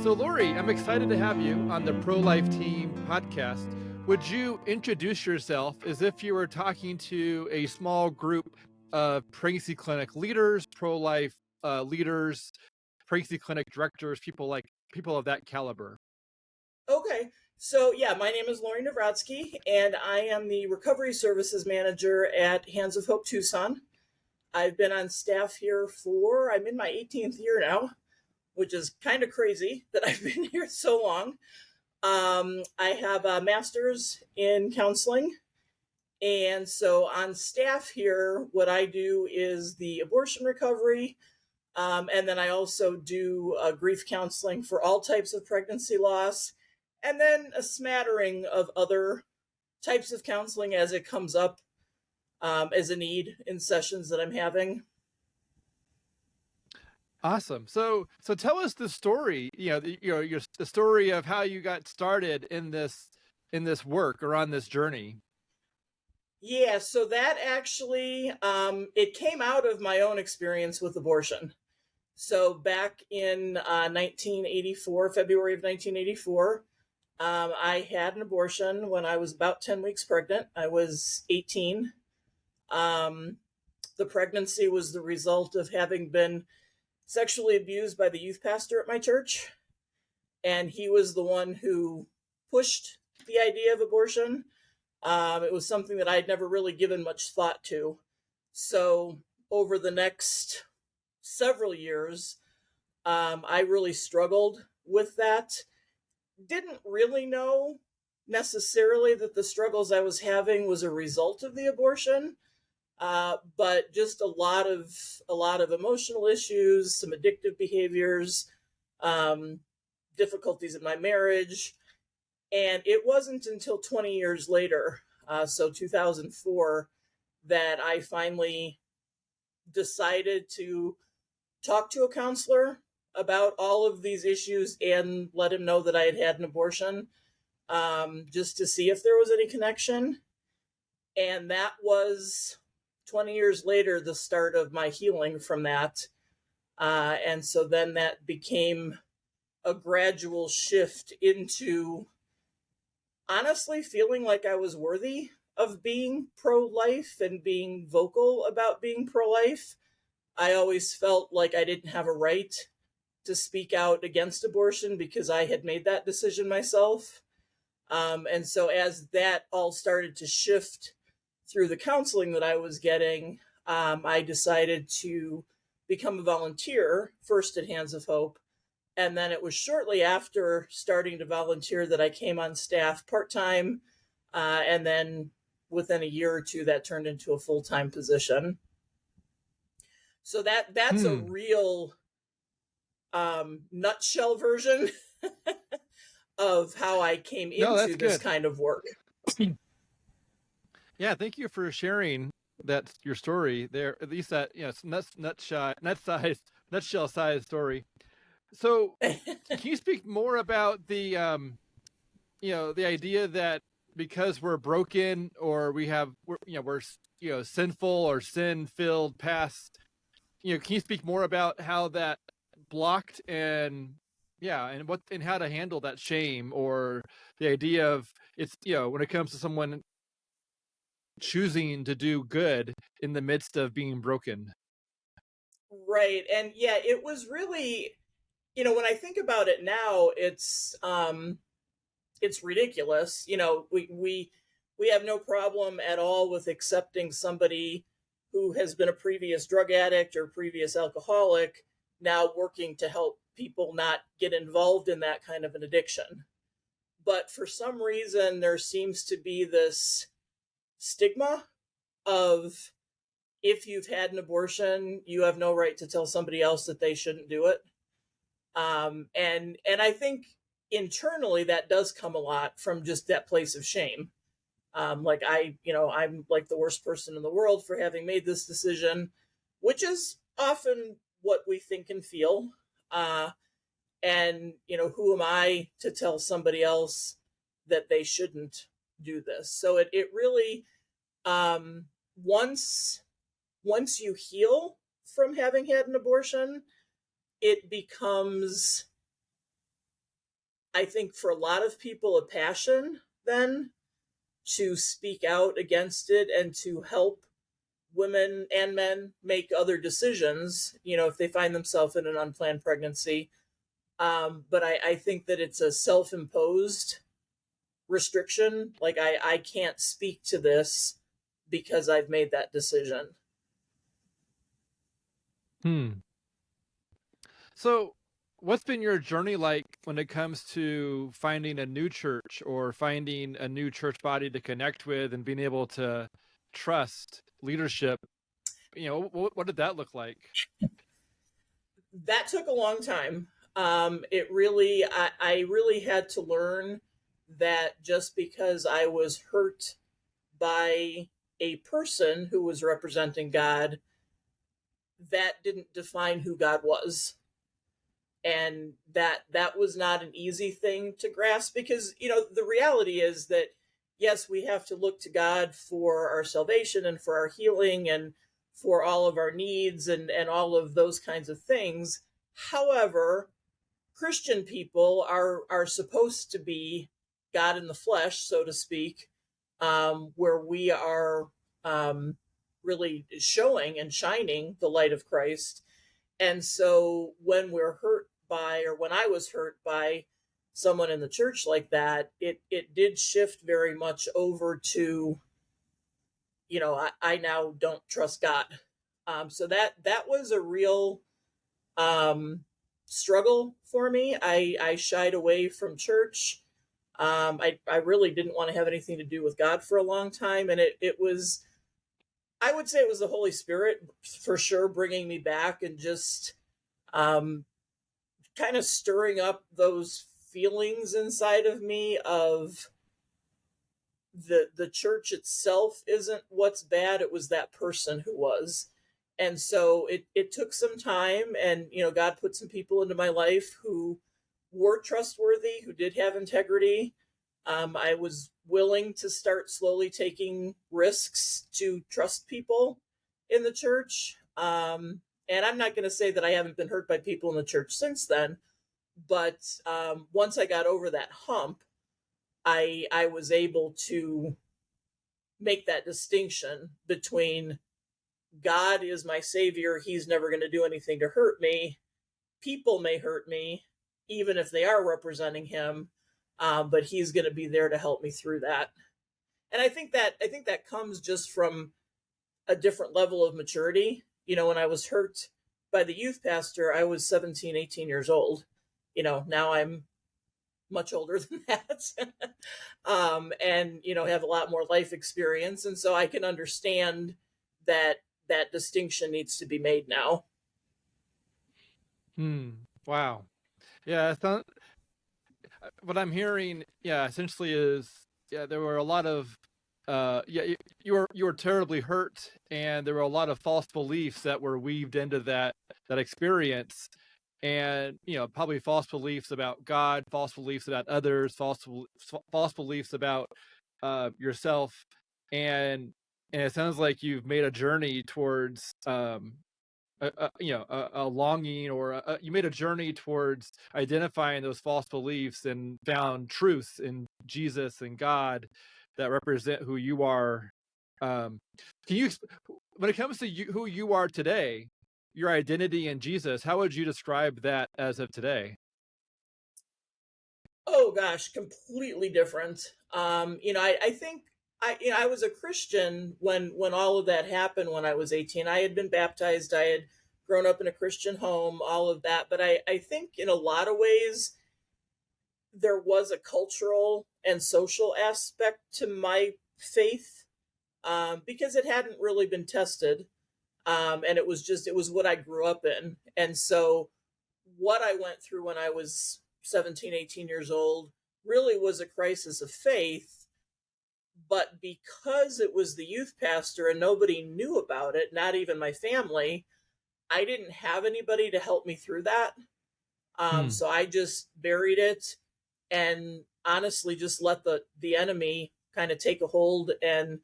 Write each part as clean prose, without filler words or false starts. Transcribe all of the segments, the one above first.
So, Lori, I'm excited to have you on the ProLife Team podcast. Would you introduce yourself as if you were talking to a small group of pregnancy clinic leaders, pro-life leaders, pregnancy clinic directors, people of that caliber? Okay. So, yeah, my name is Lori Navrodtzke, and I am the Recovery Services Manager at Hands of Hope Tucson. I've been on staff here I'm in my 18th year now, which is kind of crazy that I've been here so long. I have a master's in counseling. And so on staff here, what I do is the abortion recovery. And then I also do grief counseling for all types of pregnancy loss. And then a smattering of other types of counseling as it comes up as a need in sessions that I'm having. Awesome. So tell us the story. The story of how you got started in this work or on this journey. Yeah, so that actually it came out of my own experience with abortion. So back in 1984, February of 1984. I had an abortion when I was about 10 weeks pregnant. I was 18. The pregnancy was the result of having been sexually abused by the youth pastor at my church. And he was the one who pushed the idea of abortion. It was something that I'd never really given much thought to. So over the next several years, I really struggled with that. Didn't really know necessarily that the struggles I was having was a result of the abortion, but just a lot of emotional issues, some addictive behaviors, difficulties in my marriage. And it wasn't until 20 years later, so 2004, that I finally decided to talk to a counselor about all of these issues and let him know that I had had an abortion, just to see if there was any connection. And that was 20 years later, the start of my healing from that. And so then that became a gradual shift into honestly feeling like I was worthy of being pro-life and being vocal about being pro-life. I always felt like I didn't have a right to speak out against abortion because I had made that decision myself. And so as that all started to shift through the counseling that I was getting, I decided to become a volunteer, first at Hands of Hope. And then it was shortly after starting to volunteer that I came on staff part-time. And then within a year or two, that turned into a full-time position. So that's a real nutshell version of how I came into this kind of work. Yeah, thank you for sharing your story there. At least that nutshell size story. So, can you speak more about the the idea that because we're broken or we're sinful or sin-filled past, can you speak more about how that blocked and how to handle that shame or the idea of it's when it comes to someone choosing to do good in the midst of being broken? Right. And yeah, it was really, when I think about it now, it's ridiculous. We have no problem at all with accepting somebody who has been a previous drug addict or previous alcoholic now working to help people not get involved in that kind of an addiction. But for some reason, there seems to be this stigma of if you've had an abortion, you have no right to tell somebody else that they shouldn't do it. And I think internally that does come a lot from just that place of shame. I'm like the worst person in the world for having made this decision, which is often what we think and feel. And who am I to tell somebody else that they shouldn't do this? So it really, once you heal from having had an abortion, it becomes I think for a lot of people, a passion then to speak out against it and to help women and men make other decisions, if they find themselves in an unplanned pregnancy. But I think that it's a self-imposed restriction. Like I can't speak to this because I've made that decision. So, what's been your journey like when it comes to finding a new church or finding a new church body to connect with and being able to trust leadership? What did that look like? That took a long time. I really had to learn that just because I was hurt by a person who was representing God, that didn't define who God was. And that was not an easy thing to grasp, because the reality is that yes, we have to look to God for our salvation and for our healing and for all of our needs and all of those kinds of things. However, Christian people are supposed to be God in the flesh, so to speak, where we are really showing and shining the light of Christ. And so when we're hurt by, or when I was hurt by someone in the church like that, it did shift very much over to, I now don't trust God. So that was a real struggle for me. I shied away from church. I really didn't want to have anything to do with God for a long time. And it was, I would say it was the Holy Spirit for sure bringing me back and just kind of stirring up those feelings inside of me of the church itself isn't what's bad. It was that person who was. And so it took some time, and God put some people into my life who were trustworthy, who did have integrity. I was willing to start slowly taking risks to trust people in the church. And I'm not going to say that I haven't been hurt by people in the church since then, but once I got over that hump, I was able to make that distinction between God is my savior. He's never going to do anything to hurt me. People may hurt me, even if they are representing him, but he's going to be there to help me through that. And I think that comes just from a different level of maturity. When I was hurt by the youth pastor, I was 17, 18 years old. Now I'm much older than that. And, have a lot more life experience. And so I can understand that distinction needs to be made now. Wow. Yeah, what I'm hearing, essentially is, there were a lot of, you were terribly hurt, and there were a lot of false beliefs that were weaved into that experience, and probably false beliefs about God, false beliefs about others, false beliefs about yourself, and it sounds like you've made a journey towards a longing, or you made a journey towards identifying those false beliefs and found truth in Jesus and God that represent who you are. Can you, when it comes to who you are today, your identity in Jesus, how would you describe that as of today? Oh gosh, completely different. I think I was a Christian when all of that happened. When I was 18, I had been baptized. I had grown up in a Christian home, all of that. But I think in a lot of ways, there was a cultural and social aspect to my faith, because it hadn't really been tested. And it was what I grew up in. And so what I went through when I was 17, 18 years old really was a crisis of faith. But because it was the youth pastor and nobody knew about it, not even my family, I didn't have anybody to help me through that. So I just buried it and honestly just let the enemy kind of take a hold and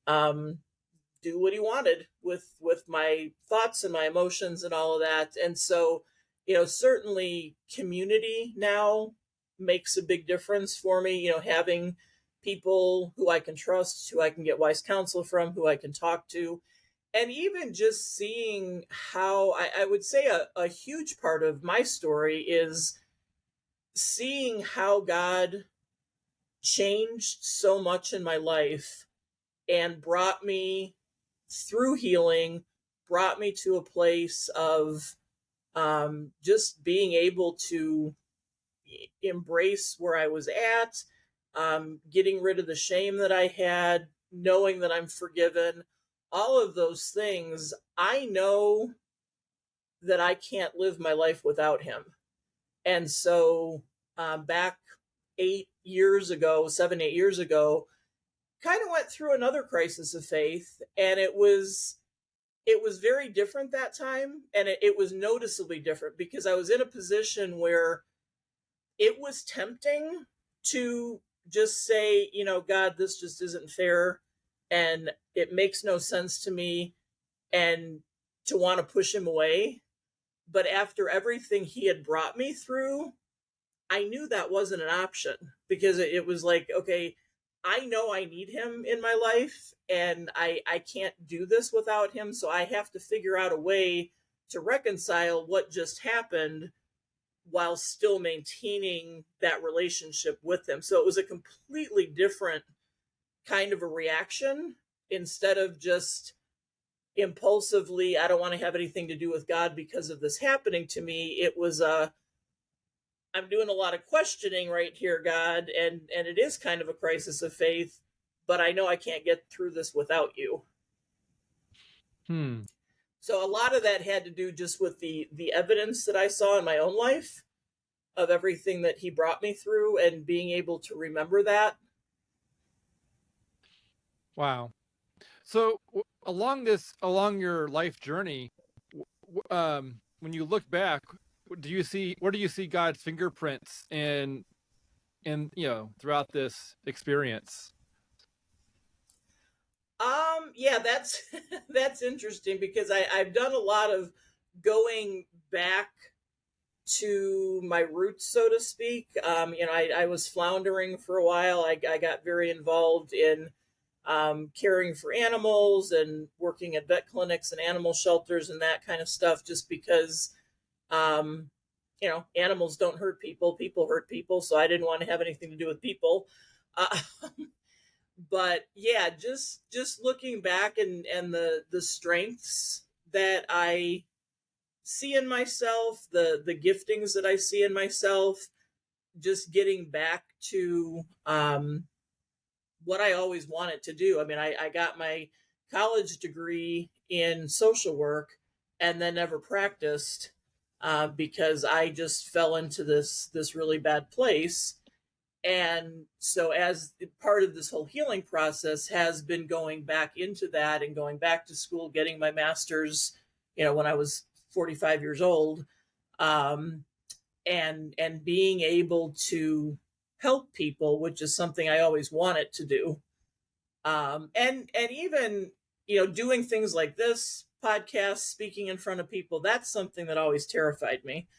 do what he wanted with my thoughts and my emotions and all of that. And so, certainly community now makes a big difference for me. Having people who I can trust, who I can get wise counsel from, who I can talk to, and even just seeing how I would say a huge part of my story is seeing how God changed so much in my life and brought me through healing, brought me to a place of just being able to embrace where I was at, getting rid of the shame that I had, knowing that I'm forgiven, all of those things. I know that I can't live my life without him. And so back 7, 8 years ago, kind of went through another crisis of faith, and it was very different that time, and it was noticeably different because I was in a position where it was tempting to just say, God, this just isn't fair, and it makes no sense to me, and to want to push him away. But after everything he had brought me through, I knew that wasn't an option, because it was like, okay, I know I need him in my life, and I can't do this without him. So I have to figure out a way to reconcile what just happened while still maintaining that relationship with him. So it was a completely different kind of a reaction. Instead of just impulsively, I don't want to have anything to do with God because of this happening to me, it was I'm doing a lot of questioning right here, God, and it is kind of a crisis of faith, but I know I can't get through this without you. So a lot of that had to do just with the evidence that I saw in my own life of everything that he brought me through, and being able to remember that. Wow. So along your life journey, when you look back, where do you see God's fingerprints in throughout this experience? Yeah, that's that's interesting, because I've done a lot of going back to my roots, so to speak. I was floundering for a while. I got very involved in caring for animals and working at vet clinics and animal shelters and that kind of stuff, just because, animals don't hurt people, people hurt people. So I didn't want to have anything to do with people. Uh, but yeah, just looking back, and the strengths that I see in myself, the giftings that I see in myself, just getting back to what I always wanted to do. I mean, I got my college degree in social work and then never practiced because I just fell into this really bad place. And so as part of this whole healing process has been going back into that and going back to school, getting my master's, when I was 45 years old, and being able to help people, which is something I always wanted to do. And even, doing things like this podcast, speaking in front of people, that's something that always terrified me.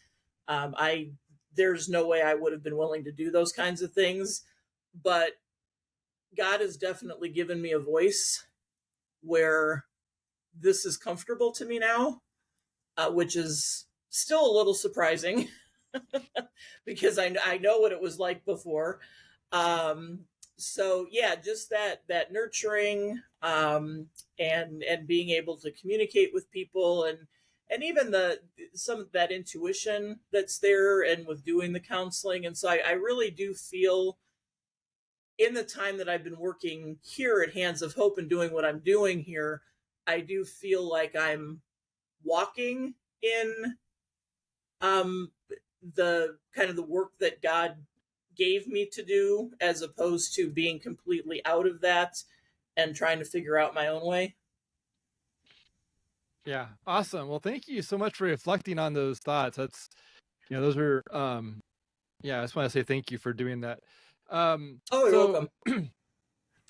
There's no way I would have been willing to do those kinds of things, but God has definitely given me a voice where this is comfortable to me now, which is still a little surprising because I know what it was like before. So yeah, just that nurturing, and being able to communicate with people, and even some of that intuition that's there, and with doing the counseling. And so I really do feel, in the time that I've been working here at Hands of Hope and doing what I'm doing here, I do feel like I'm walking in the kind of the work that God gave me to do, as opposed to being completely out of that and trying to figure out my own way. Yeah, awesome. Well, thank you so much for reflecting on those thoughts. That's, those are, yeah, I just want to say thank you for doing that. You're welcome.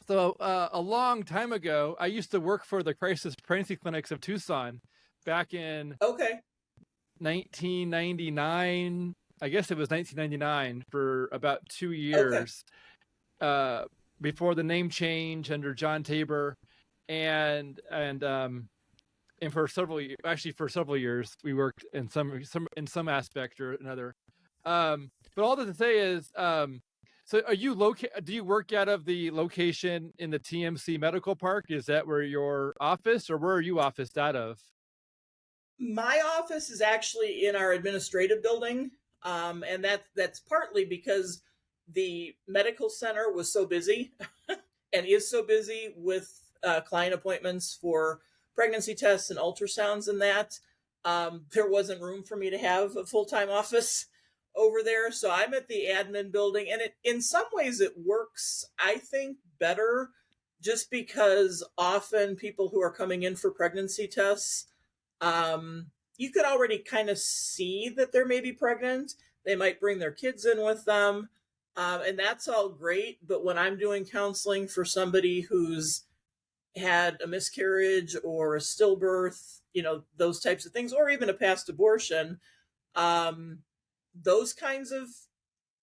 So a long time ago, I used to work for the crisis pregnancy clinics of Tucson back in 1999 I guess it was 1999 for about 2 Okay. years, before the name change under John Tabor, and for several years we worked in some aspect or another. But all that to say is, so do you work out of the location in the TMC Medical Park? Is that where your office, or where are you officed out of? My office is actually in our administrative building, and that's partly because the medical center was so busy and is so busy with client appointments for pregnancy tests and ultrasounds and that. There wasn't room for me to have a full-time office over there. So I'm at the admin building, and in some ways it works, I think, better, just because often people who are coming in for pregnancy tests, you could already kind of see that they're maybe pregnant. They might bring their kids in with them. And that's all great. But when I'm doing counseling for somebody who's had a miscarriage or a stillbirth, those types of things, or even a past abortion, those kinds of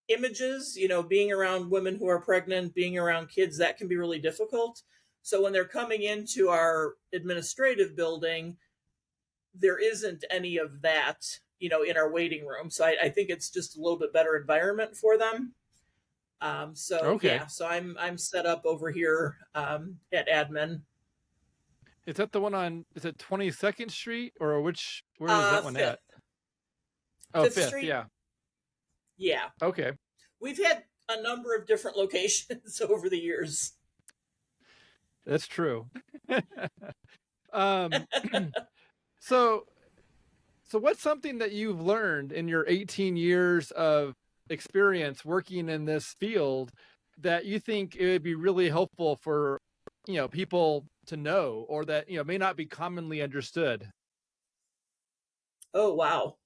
images, being around women who are pregnant, being around kids, that can be really difficult. So when they're coming into our administrative building, there isn't any of that, in our waiting room. So I think it's just a little bit better environment for them. Okay. Yeah, so I'm set up over here at admin. Is that the one is it 22nd Street, or where is that one Fifth. at? Oh, Fifth Fifth, Street. yeah. Yeah. Okay. We've had a number of different locations over the years. That's true. So what's something that you've learned in your 18 years of experience working in this field that you think it would be really helpful for, people to know, or that, may not be commonly understood? Oh, wow.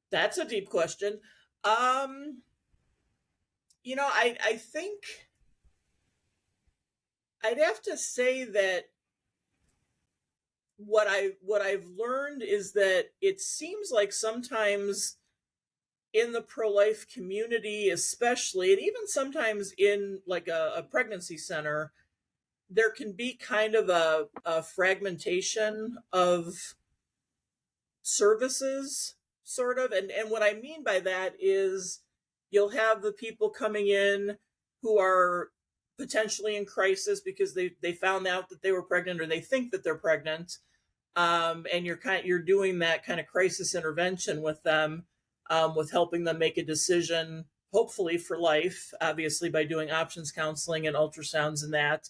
That's a deep question. I think I'd have to say that what I've learned is that it seems like sometimes in the pro-life community, especially, and even sometimes in like a pregnancy center, there can be kind of a fragmentation of services, sort of. And what I mean by that is you'll have the people coming in who are potentially in crisis because they found out that they were pregnant, or they think that they're pregnant, and you're doing that kind of crisis intervention with them, with helping them make a decision, hopefully for life, obviously by doing options counseling and ultrasounds and that.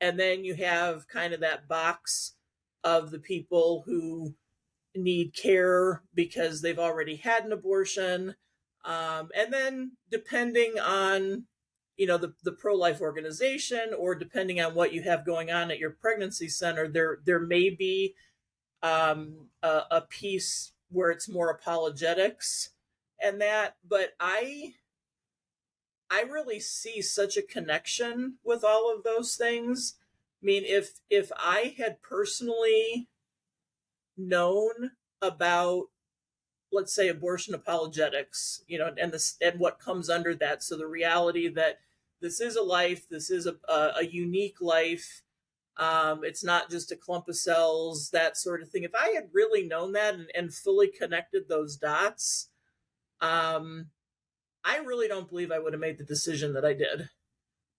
And then you have kind of that box of the people who need care because they've already had an abortion. And then depending on, the pro-life organization, or depending on what you have going on at your pregnancy center, there may be a piece where it's more apologetics and that. But I really see such a connection with all of those things. I mean, if I had personally known about, let's say, abortion apologetics, and what comes under that, so the reality that this is a life, this is a unique life, it's not just a clump of cells, that sort of thing. If I had really known that and fully connected those dots, I really don't believe I would have made the decision that I did.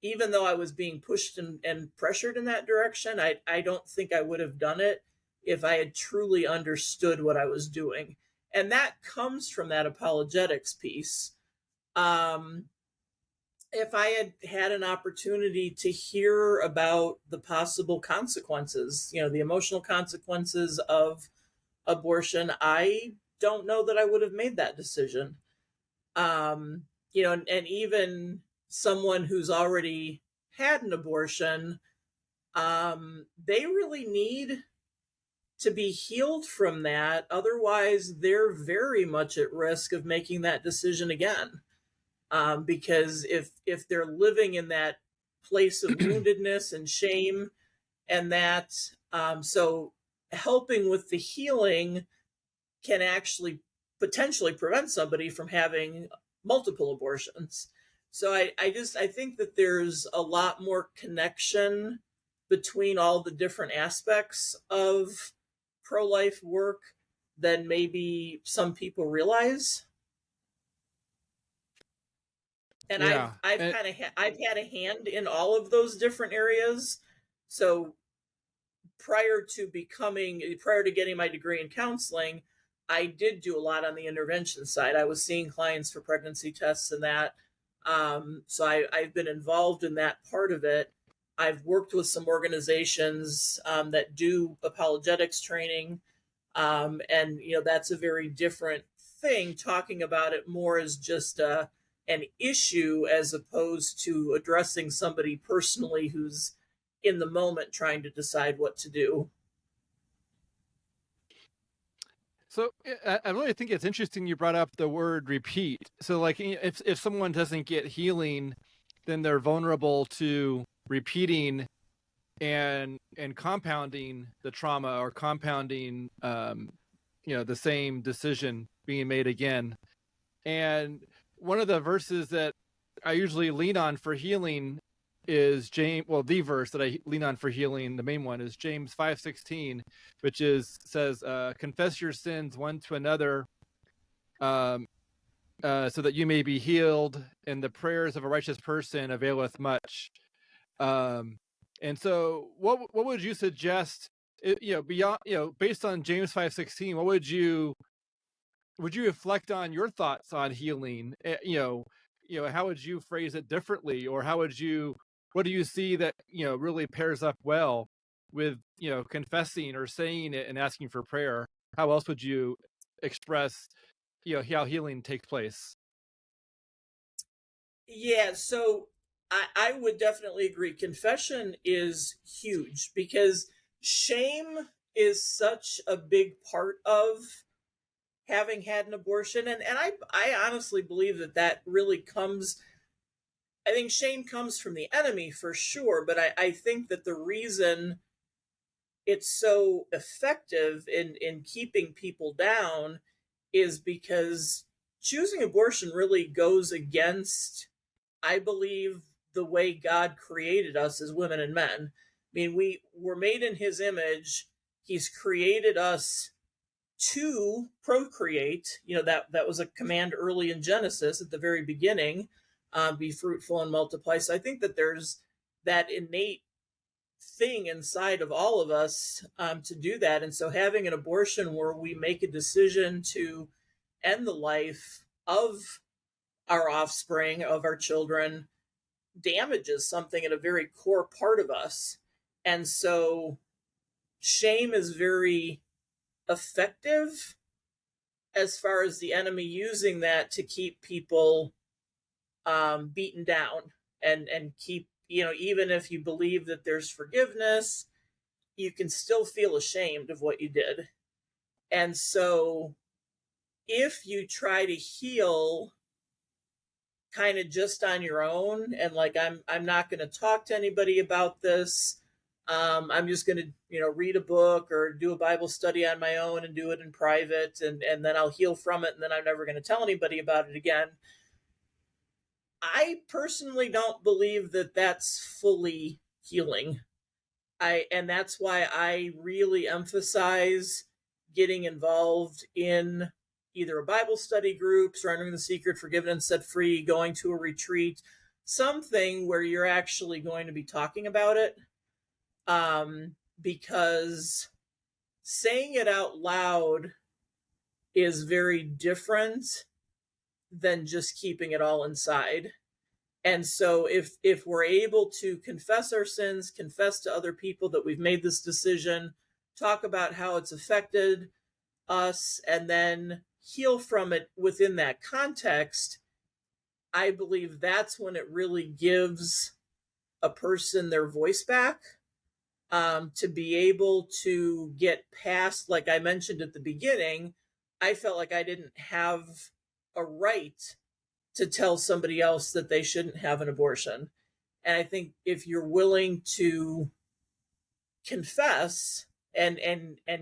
Even though I was being pushed and pressured in that direction, I don't think I would have done it if I had truly understood what I was doing. And that comes from that apologetics piece. If I had had an opportunity to hear about the possible consequences, the emotional consequences of abortion, I don't know that I would have made that decision. And even someone who's already had an abortion, they really need to be healed from that. Otherwise, they're very much at risk of making that decision again. Because if they're living in that place of woundedness and shame and that, so helping with the healing can actually potentially prevent somebody from having multiple abortions. So I think that there's a lot more connection between all the different aspects of pro-life work than maybe some people realize. And Yeah. I've had a hand in all of those different areas. So prior to getting my degree in counseling, I did do a lot on the intervention side. I was seeing clients for pregnancy tests and that. So I've been involved in that part of it. I've worked with some organizations that do apologetics training. And, that's a very different thing, talking about it more as just an issue as opposed to addressing somebody personally who's in the moment trying to decide what to do. So I really think it's interesting you brought up the word repeat. So like if someone doesn't get healing, then they're vulnerable to repeating and compounding the trauma, or compounding the same decision being made again. And one of the verses that I usually lean on for healing is the verse that I lean on for healing, the main one, is James 5:16, which says, confess your sins one to another, so that you may be healed, and the prayers of a righteous person availeth much. And so what would you suggest, beyond, based on James 5:16, what would you reflect on your thoughts on healing? How would you phrase it differently, or what do you see that really pairs up well with confessing or saying it and asking for prayer? How else would you express how healing takes place? Yeah, so I would definitely agree. Confession is huge because shame is such a big part of having had an abortion. And I honestly believe that really comes, I think shame comes from the enemy for sure, but I think that the reason it's so effective in keeping people down is because choosing abortion really goes against, I believe, the way God created us as women and men. I mean, we were made in his image. He's created us to procreate. That was a command early in Genesis at the very beginning, be fruitful and multiply. So I think that there's that innate thing inside of all of us to do that. And so having an abortion where we make a decision to end the life of our offspring, of our children, damages something at a very core part of us. And so shame is very effective as far as the enemy using that to keep people beaten down and keep, even if you believe that there's forgiveness, you can still feel ashamed of what you did. And so if you try to heal kind of just on your own and like, I'm not going to talk to anybody about this, I'm just going to read a book or do a Bible study on my own and do it in private, and then I'll heal from it, and then I'm never going to tell anybody about it again. I personally don't believe that that's fully healing. And that's why I really emphasize getting involved in either a Bible study group, Surrendering the Secret, Forgiven and Set Free, going to a retreat, something where you're actually going to be talking about it. Because saying it out loud is very different than just keeping it all inside. And so if we're able to confess our sins, confess to other people that we've made this decision, talk about how it's affected us, and then heal from it within that context, I believe that's when it really gives a person their voice back, to be able to get past, like I mentioned at the beginning, I felt like I didn't have a right to tell somebody else that they shouldn't have an abortion. And I think if you're willing to confess and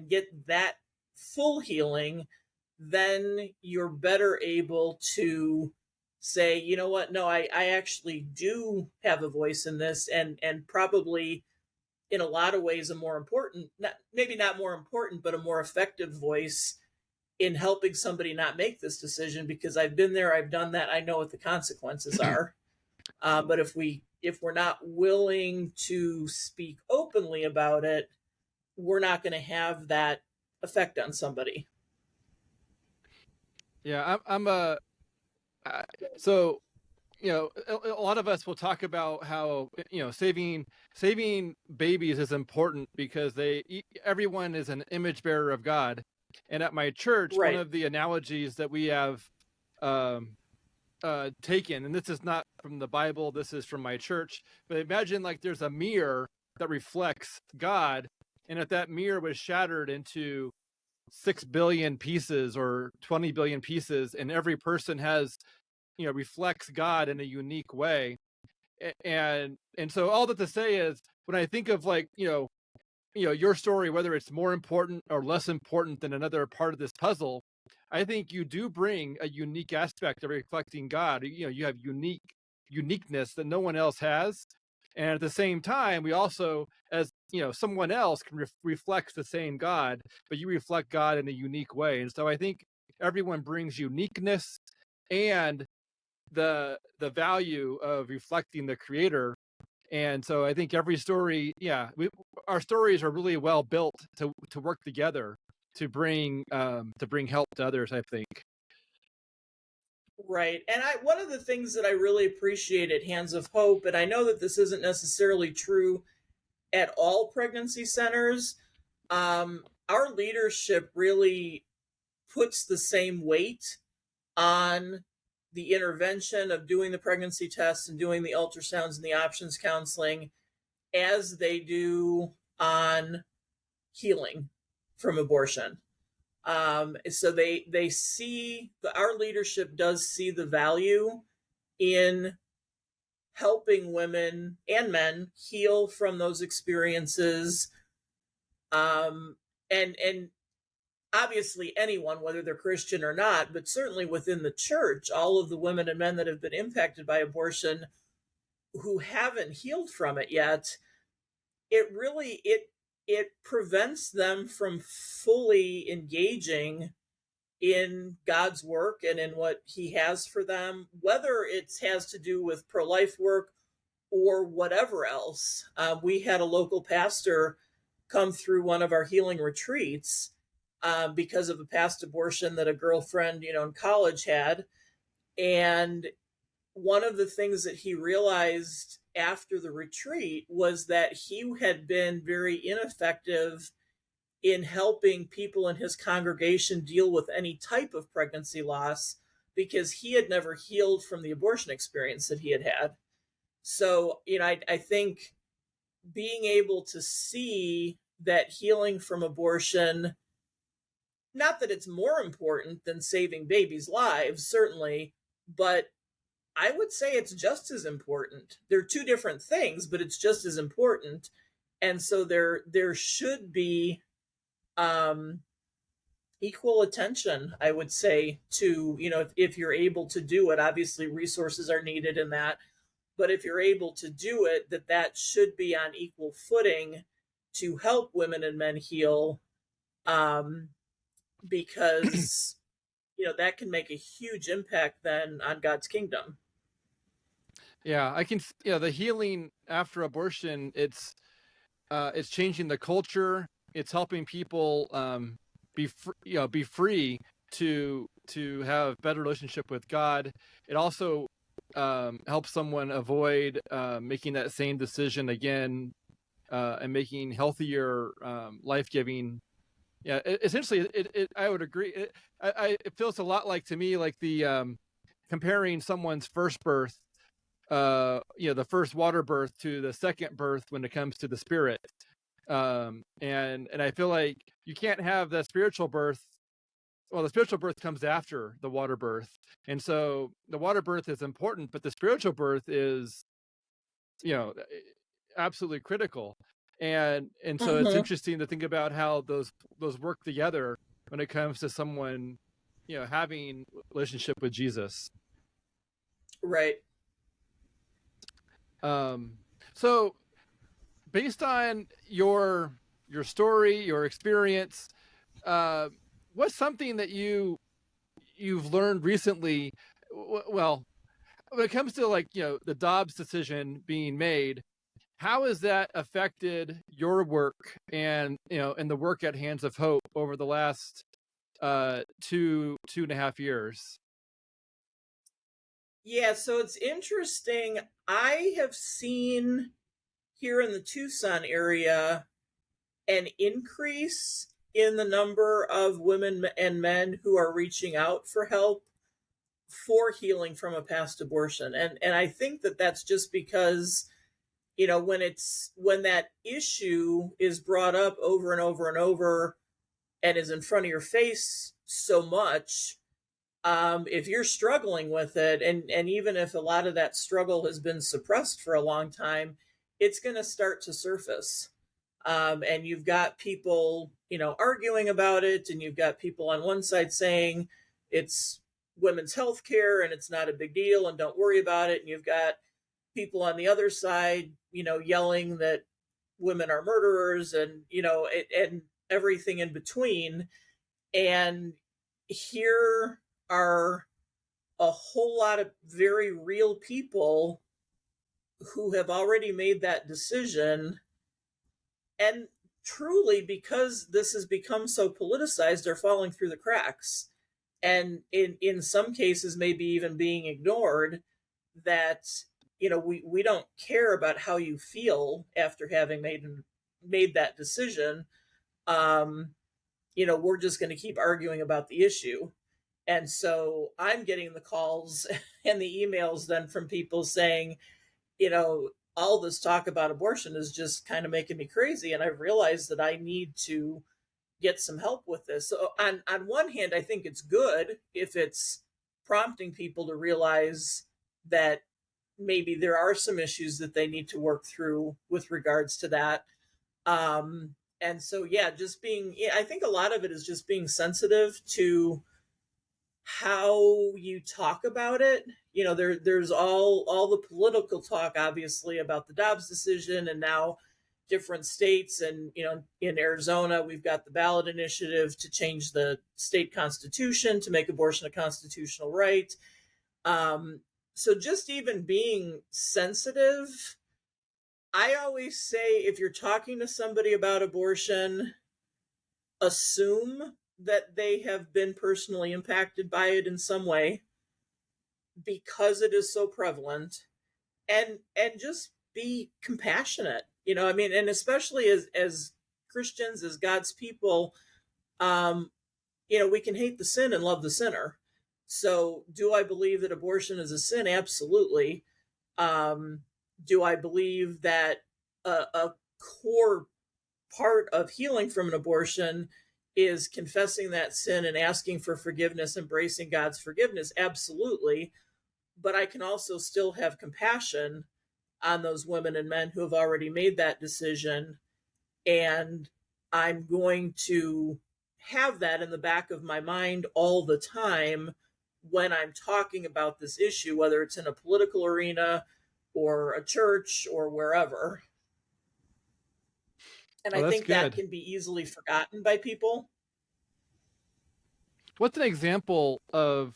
get that full healing, then you're better able to say, you know what, no, I actually do have a voice in this, and probably in a lot of ways a more important, not, maybe not more important, but a more effective voice in helping somebody not make this decision, because I've been there, I've done that, I know what the consequences are. But if we're not willing to speak openly about it, we're not going to have that effect on somebody. Yeah, I'm a so a lot of us will talk about how saving babies is important because everyone is an image bearer of God. And at my church, one Right. of the analogies that we have um, taken, and this is not from the Bible, this is from my church, but imagine like there's a mirror that reflects God, and if that mirror was shattered into 6 billion pieces or 20 billion pieces, and every person has reflects God in a unique way. And so all that to say is, when I think of like your story, whether it's more important or less important than another part of this puzzle, I think you do bring a unique aspect of reflecting God. You have uniqueness that no one else has. And at the same time, we also, as someone else can reflect the same God, but you reflect God in a unique way. And so I think everyone brings uniqueness and the value of reflecting the creator. And so I think every story, our stories are really well built to work together to bring help to others, I think. Right. And one of the things that I really appreciate at Hands of Hope, and I know that this isn't necessarily true at all pregnancy centers, our leadership really puts the same weight on the intervention of doing the pregnancy tests and doing the ultrasounds and the options counseling as they do on healing from abortion. So they see, our leadership does see the value in helping women and men heal from those experiences. And obviously anyone, whether they're Christian or not, but certainly within the church, all of the women and men that have been impacted by abortion who haven't healed from it yet, it prevents them from fully engaging in God's work and in what he has for them, whether it has to do with pro-life work or whatever else. We had a local pastor come through one of our healing retreats because of a past abortion that a girlfriend, in college had. And one of the things that he realized after the retreat was that he had been very ineffective in helping people in his congregation deal with any type of pregnancy loss because he had never healed from the abortion experience that he had had. So, I think being able to see that healing from abortion, not that it's more important than saving babies' lives, certainly, but I would say it's just as important. They're two different things, but it's just as important. And so there should be equal attention, I would say, to, if you're able to do it. Obviously, resources are needed in that. But if you're able to do it, that should be on equal footing to help women and men heal, because, that can make a huge impact then on God's kingdom. Yeah, I can. The healing after abortion, it's changing the culture. It's helping people be free to have better relationship with God. It also helps someone avoid making that same decision again, and making healthier, life-giving. Yeah, essentially, I would agree. It feels a lot like, to me, like the comparing someone's first birth, the first water birth to the second birth when it comes to the spirit. And I feel like you can't have the spiritual birth. Well, the spiritual birth comes after the water birth. And so the water birth is important, but the spiritual birth is, absolutely critical. And so it's interesting to think about how those work together when it comes to someone having relationship with Jesus. Right. So based on your story, your experience, what's something that you've learned recently? Well, when it comes to the Dobbs decision being made, how has that affected your work and the work at Hands of Hope over the last 2.5 years? Yeah, so it's interesting. I have seen here in the Tucson area an increase in the number of women and men who are reaching out for help for healing from a past abortion. And I think that that's just because, when that issue is brought up over and over and over and is in front of your face so much, if you're struggling with it, and even if a lot of that struggle has been suppressed for a long time, it's going to start to surface. And you've got people, arguing about it, and you've got people on one side saying it's women's health care and it's not a big deal and don't worry about it. And you've got people on the other side, yelling that women are murderers and, and everything in between. And here are a whole lot of very real people who have already made that decision. And truly, because this has become so politicized, they're falling through the cracks. And in some cases, maybe even being ignored, that, we don't care about how you feel after having made that decision. We're just going to keep arguing about the issue. And so I'm getting the calls and the emails then from people saying, all this talk about abortion is just kind of making me crazy. And I've realized that I need to get some help with this. So on one hand, I think it's good if it's prompting people to realize that maybe there are some issues that they need to work through with regards to that. And so, yeah, I think a lot of it is just being sensitive to how you talk about it. There's all the political talk, obviously, about the Dobbs decision, and now different states. And, in Arizona, we've got the ballot initiative to change the state constitution to make abortion a constitutional right. So just even being sensitive, I always say, if you're talking to somebody about abortion, assume that they have been personally impacted by it in some way, because it is so prevalent, and just be compassionate. And especially as Christians, as God's people, we can hate the sin and love the sinner. So do I believe that abortion is a sin? Absolutely. Do I believe that a core part of healing from an abortion is confessing that sin and asking for forgiveness, embracing God's forgiveness? Absolutely. But I can also still have compassion on those women and men who have already made that decision. And I'm going to have that in the back of my mind all the time when I'm talking about this issue, whether it's in a political arena or a church or wherever. And I think that can be easily forgotten by people. What's an example of,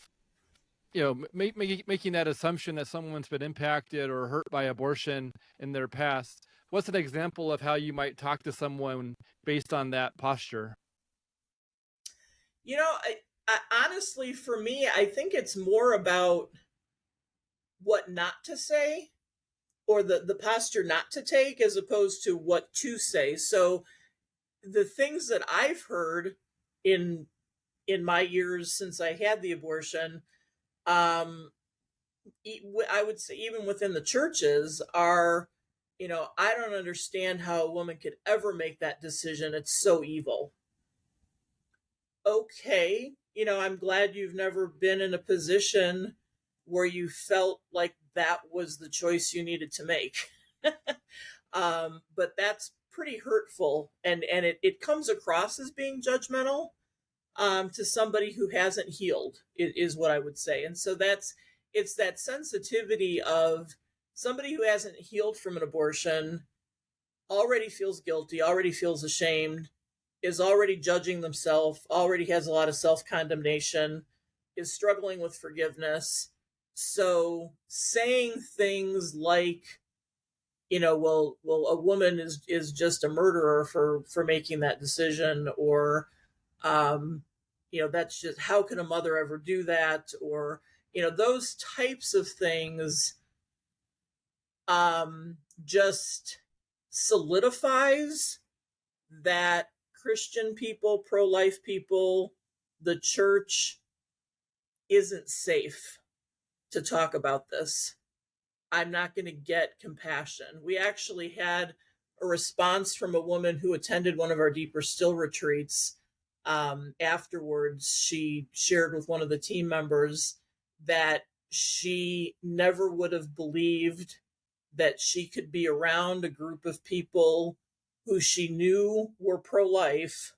making that assumption that someone's been impacted or hurt by abortion in their past? What's an example of how you might talk to someone based on that posture? I honestly, for me, I think it's more about what not to say, or the posture not to take, as opposed to what to say. So the things that I've heard in my years since I had the abortion, I would say even within the churches, are, I don't understand how a woman could ever make that decision. It's so evil. Okay, I'm glad you've never been in a position where you felt like that was the choice you needed to make. But that's pretty hurtful, and it comes across as being judgmental. to somebody who hasn't healed, is what I would say. And so it's that sensitivity of somebody who hasn't healed from an abortion, already feels guilty, already feels ashamed, is already judging themselves, already has a lot of self-condemnation, is struggling with forgiveness. So saying things like, well, a woman is just a murderer for making that decision, or, that's just, how can a mother ever do that? Or, those types of things, just solidifies that Christian people, pro-life people, the church isn't safe to talk about this. I'm not going to get compassion. We actually had a response from a woman who attended one of our Deeper Still retreats. Afterwards, she shared with one of the team members that she never would have believed that she could be around a group of people who she knew were pro-life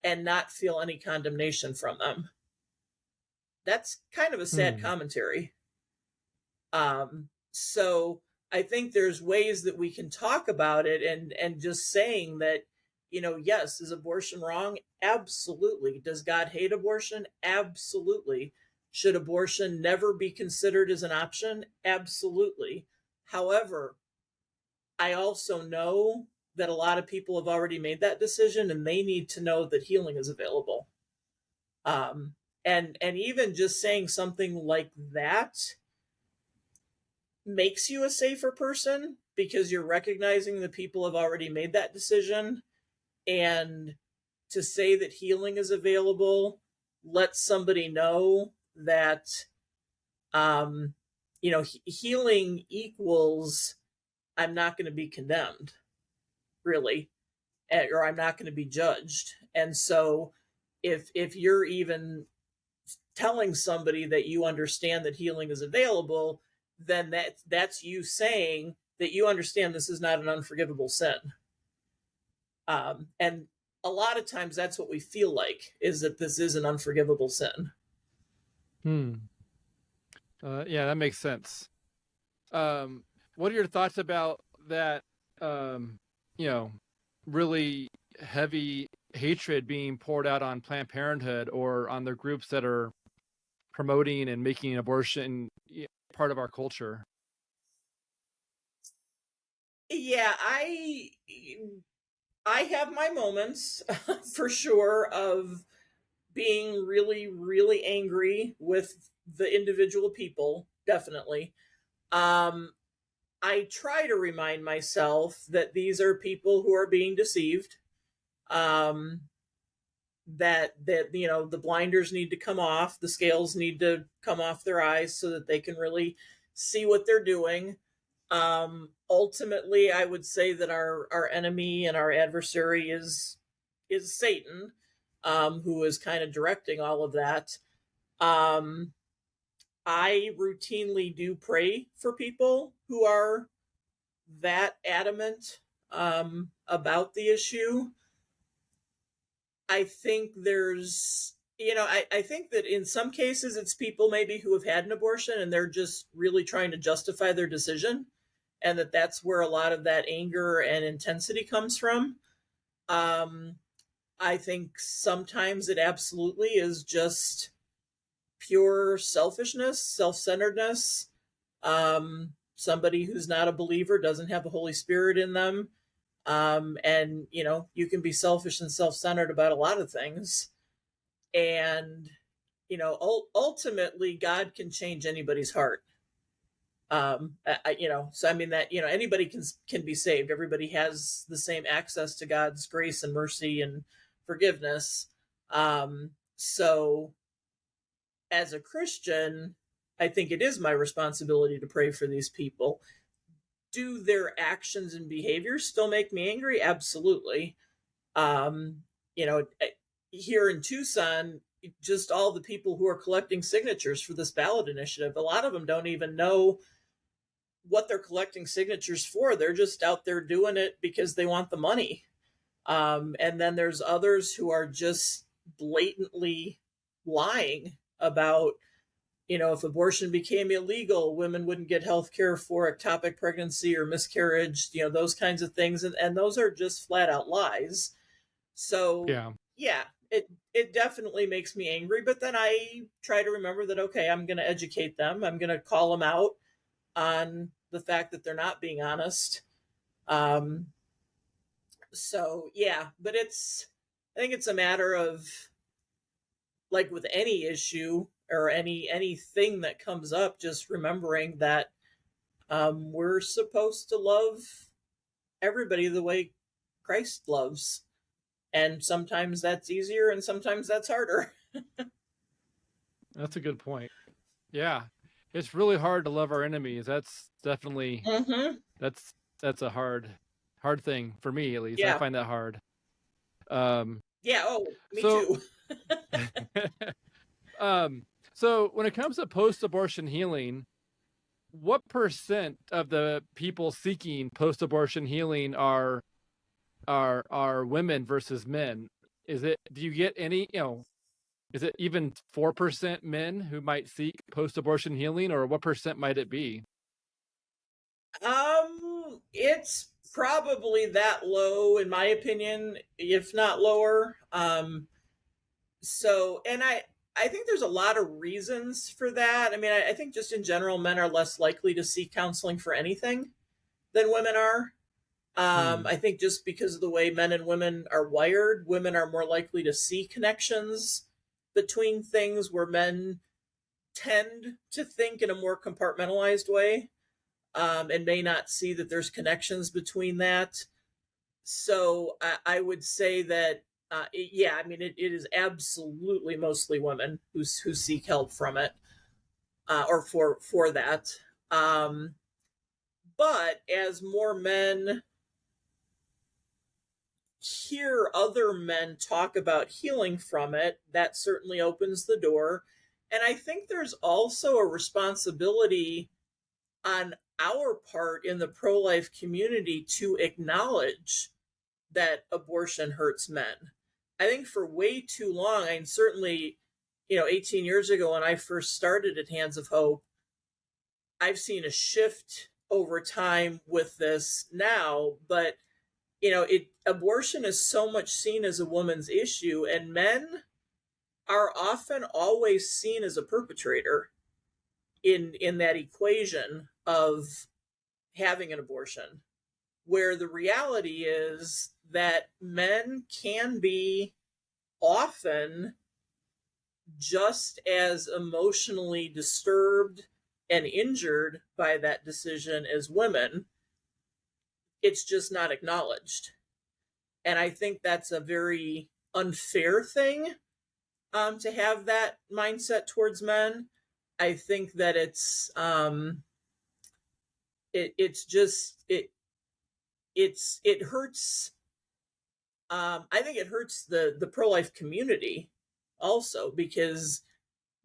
and not feel any condemnation from them. That's kind of a sad commentary. So I think there's ways that we can talk about it, and just saying that, yes, is abortion wrong? Absolutely. Does God hate abortion? Absolutely. Should abortion never be considered as an option? Absolutely. However, I also know that a lot of people have already made that decision, and they need to know that healing is available. And even just saying something like that makes you a safer person, because you're recognizing that people have already made that decision. And to say that healing is available lets somebody know that, healing equals, I'm not going to be condemned, really, or I'm not going to be judged. And so if you're even telling somebody that you understand that healing is available, then that's you saying that you understand this is not an unforgivable sin. And a lot of times that's what we feel like, is that this is an unforgivable sin. Yeah, that makes sense. What are your thoughts about that, really heavy hatred being poured out on Planned Parenthood or on the groups that are promoting and making abortion part of our culture? Yeah, I have my moments for sure of being really, really angry with the individual people, definitely. I try to remind myself that these are people who are being deceived. That the blinders need to come off, the scales need to come off their eyes so that they can really see what they're doing. Ultimately, I would say that our enemy and our adversary is Satan, who is kind of directing all of that. I routinely do pray for people who are that adamant about the issue. I think there's, I think that in some cases it's people maybe who have had an abortion and they're just really trying to justify their decision, and that's where a lot of that anger and intensity comes from. I think sometimes it absolutely is just pure selfishness, self-centeredness. Somebody who's not a believer doesn't have the Holy Spirit in them. And you can be selfish and self-centered about a lot of things, and ultimately God can change anybody's heart. So I mean that anybody can be saved. Everybody has the same access to God's grace and mercy and forgiveness. So as a Christian, I think it is my responsibility to pray for these people. Do their actions and behaviors still make me angry? Absolutely. Here in Tucson, just all the people who are collecting signatures for this ballot initiative, a lot of them don't even know what they're collecting signatures for. They're just out there doing it because they want the money. And then there's others who are just blatantly lying about, if abortion became illegal, women wouldn't get health care for ectopic pregnancy or miscarriage, those kinds of things. And those are just flat out lies. So, yeah, it definitely makes me angry. But then I try to remember that, okay, I'm going to educate them. I'm going to call them out on the fact that they're not being honest. So, yeah, but I think it's a matter of, like with any issue or anything that comes up, just remembering that we're supposed to love everybody the way Christ loves. And sometimes that's easier and sometimes that's harder. That's a good point. Yeah. It's really hard to love our enemies. That's definitely that's a hard thing for me, at least. I find that hard. Yeah, me too. So when it comes to post-abortion healing, what percent of the people seeking post-abortion healing are women versus men? Do you get any, is it even 4% men who might seek post-abortion healing, or what percent might it be? It's probably that low, in my opinion, if not lower. So, and I think there's a lot of reasons for that. I mean, I think just in general, men are less likely to seek counseling for anything than women are. I think just because of the way men and women are wired, women are more likely to see connections between things, where men tend to think in a more compartmentalized way, and may not see that there's connections between that. So I would say that, I mean, it is absolutely mostly women who seek help from it, or for that. But as more men hear other men talk about healing from it, that certainly opens the door. And I think there's also a responsibility on our part in the pro-life community to acknowledge that abortion hurts men. I think for way too long, and certainly, 18 years ago when I first started at Hands of Hope, I've seen a shift over time with this now, but abortion is so much seen as a woman's issue, and men are often always seen as a perpetrator in that equation of having an abortion, where the reality is that men can be often just as emotionally disturbed and injured by that decision as women. It's just not acknowledged. And I think that's a very unfair thing, to have that mindset towards men. I think that it hurts. I think it hurts the pro-life community also, because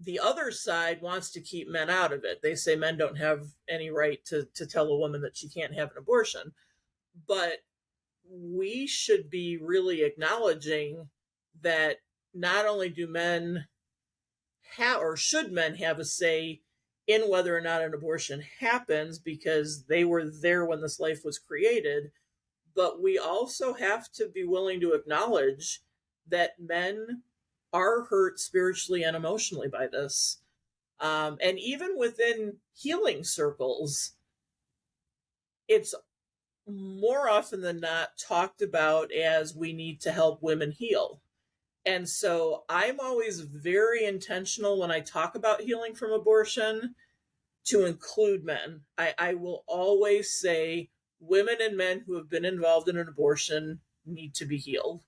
the other side wants to keep men out of it. They say men don't have any right to tell a woman that she can't have an abortion. But we should be really acknowledging that not only do men have, or should men have, a say in whether or not an abortion happens, because they were there when this life was created, but we also have to be willing to acknowledge that men are hurt spiritually and emotionally by this. And even within healing circles, it's more often than not talked about as we need to help women heal. And so I'm always very intentional when I talk about healing from abortion to include men. I will always say women and men who have been involved in an abortion need to be healed.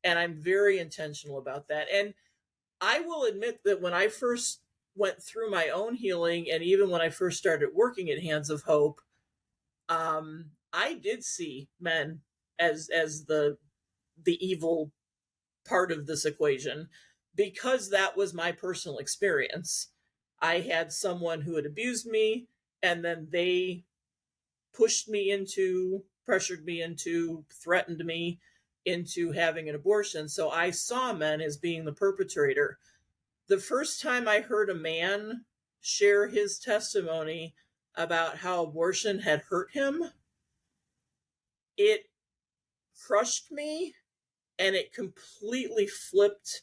And I'm very intentional about that. And I will admit that when I first went through my own healing, and even when I first started working at Hands of Hope, I did see men as the evil part of this equation, because that was my personal experience. I had someone who had abused me, and then they pressured me into, threatened me into having an abortion. So I saw men as being the perpetrator. The first time I heard a man share his testimony about how abortion had hurt him, it crushed me, and it completely flipped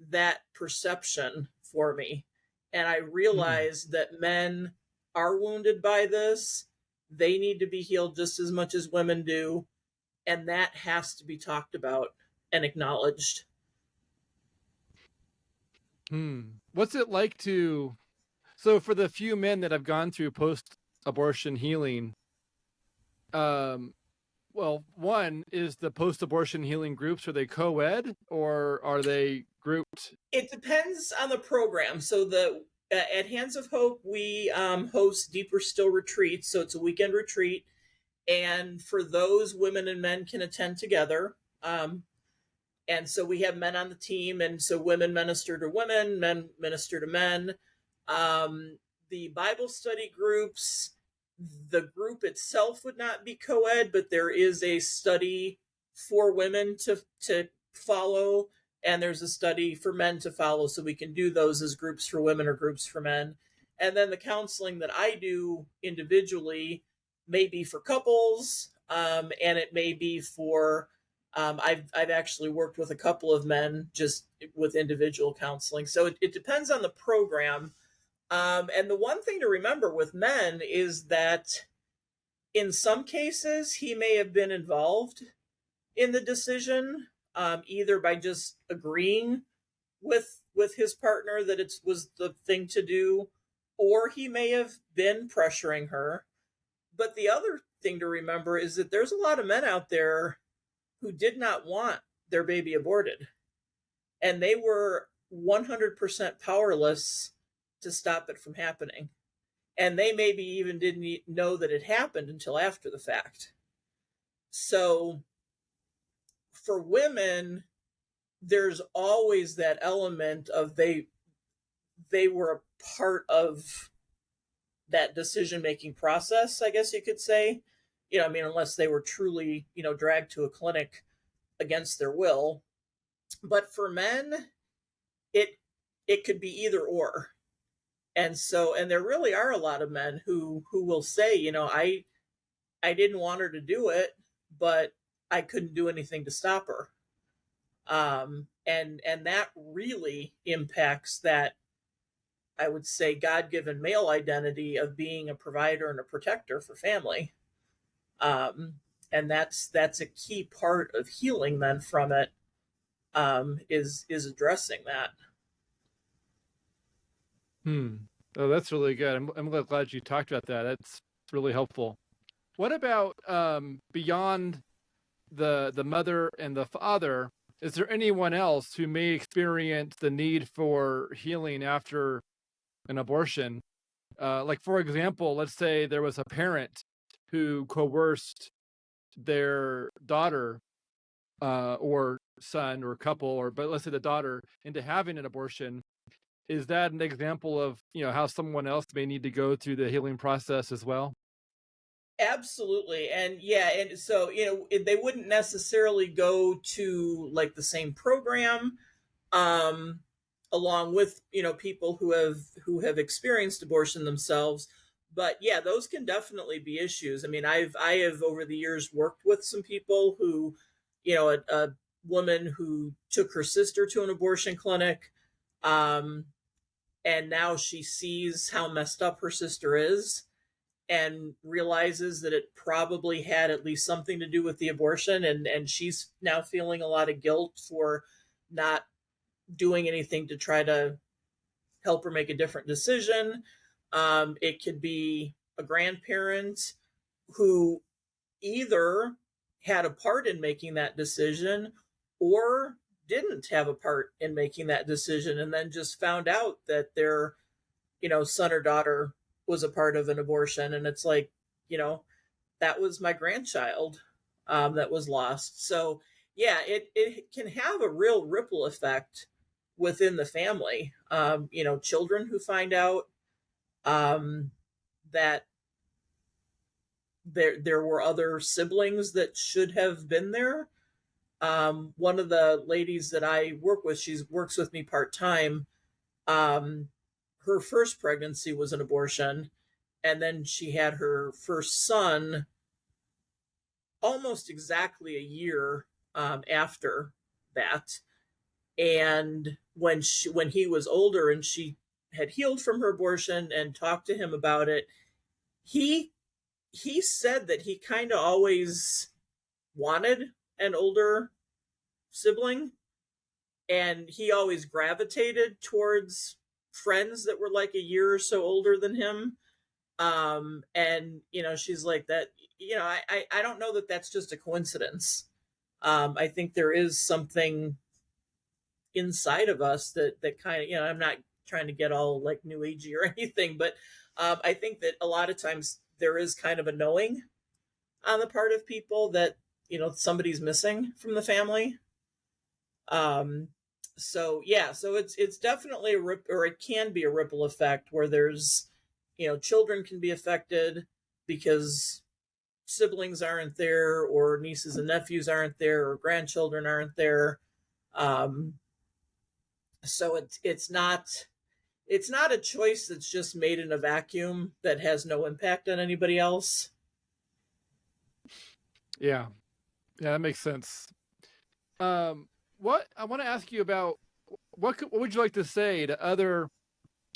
that perception for me. And I realized that men are wounded by this. They need to be healed just as much as women do. And that has to be talked about and acknowledged. What's it like to, so for the few men that have gone through post-abortion healing, well, one is the post-abortion healing groups, are they co-ed or are they grouped? It depends on the program. So at Hands of Hope, we host Deeper Still retreats. So it's a weekend retreat. And for those, women and men can attend together. And so we have men on the team. And so women minister to women, men minister to men. The Bible study groups, the group itself would not be co-ed, but there is a study for women to follow, and there's a study for men to follow, so we can do those as groups for women or groups for men. And then the counseling that I do individually may be for couples, and it may be for I've actually worked with a couple of men just with individual counseling. So it depends on the program. And the one thing to remember with men is that in some cases, he may have been involved in the decision, either by just agreeing with his partner that it was the thing to do, or he may have been pressuring her. But the other thing to remember is that there's a lot of men out there who did not want their baby aborted, and they were 100% powerless to stop it from happening. And they maybe even didn't know that it happened until after the fact. So for women, there's always that element of they were a part of that decision-making process, I guess you could say. I mean, unless they were truly, dragged to a clinic against their will. But for men, it could be either or. And there really are a lot of men who will say, I didn't want her to do it, but I couldn't do anything to stop her. And that really impacts that, I would say, God-given male identity of being a provider and a protector for family. And that's a key part of healing then from it, is addressing that. Oh, that's really good. I'm glad you talked about that. That's really helpful. What about beyond the mother and the father? Is there anyone else who may experience the need for healing after an abortion? Like, for example, let's say there was a parent who coerced their daughter or son or couple, but let's say the daughter, into having an abortion. Is that an example of, how someone else may need to go through the healing process as well? Absolutely. And yeah, and so, they wouldn't necessarily go to like the same program, along with, people who have experienced abortion themselves. But yeah, those can definitely be issues. I mean, I have over the years worked with some people who, a woman who took her sister to an abortion clinic, and now she sees how messed up her sister is and realizes that it probably had at least something to do with the abortion. And she's now feeling a lot of guilt for not doing anything to try to help her make a different decision. It could be a grandparent who either had a part in making that decision or didn't have a part in making that decision, and then just found out that their, son or daughter was a part of an abortion. And it's like, that was my grandchild that was lost. So yeah, it can have a real ripple effect within the family. Children who find out that there were other siblings that should have been there. One of the ladies that I work with, she works with me part-time. Her first pregnancy was an abortion, and then she had her first son almost exactly a year after that. And when he was older and she had healed from her abortion and talked to him about it, he said that he kind of always wanted an older sibling, and he always gravitated towards friends that were like a year or so older than him. And she's like, that, I don't know that that's just a coincidence. I think there is something inside of us that kind of, I'm not trying to get all like new agey or anything, but I think that a lot of times there is kind of a knowing on the part of people that somebody's missing from the family. So it's definitely or it can be a ripple effect where there's children can be affected because siblings aren't there, or nieces and nephews aren't there, or grandchildren aren't there. So it's not a choice that's just made in a vacuum that has no impact on anybody else. Yeah, that makes sense. What I want to ask you about, what would you like to say to other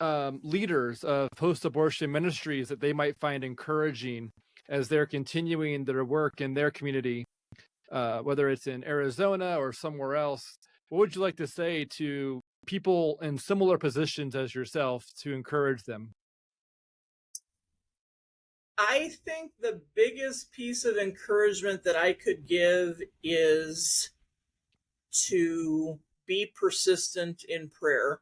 leaders of post-abortion ministries that they might find encouraging as they're continuing their work in their community, whether it's in Arizona or somewhere else? What would you like to say to people in similar positions as yourself to encourage them? I think the biggest piece of encouragement that I could give is to be persistent in prayer.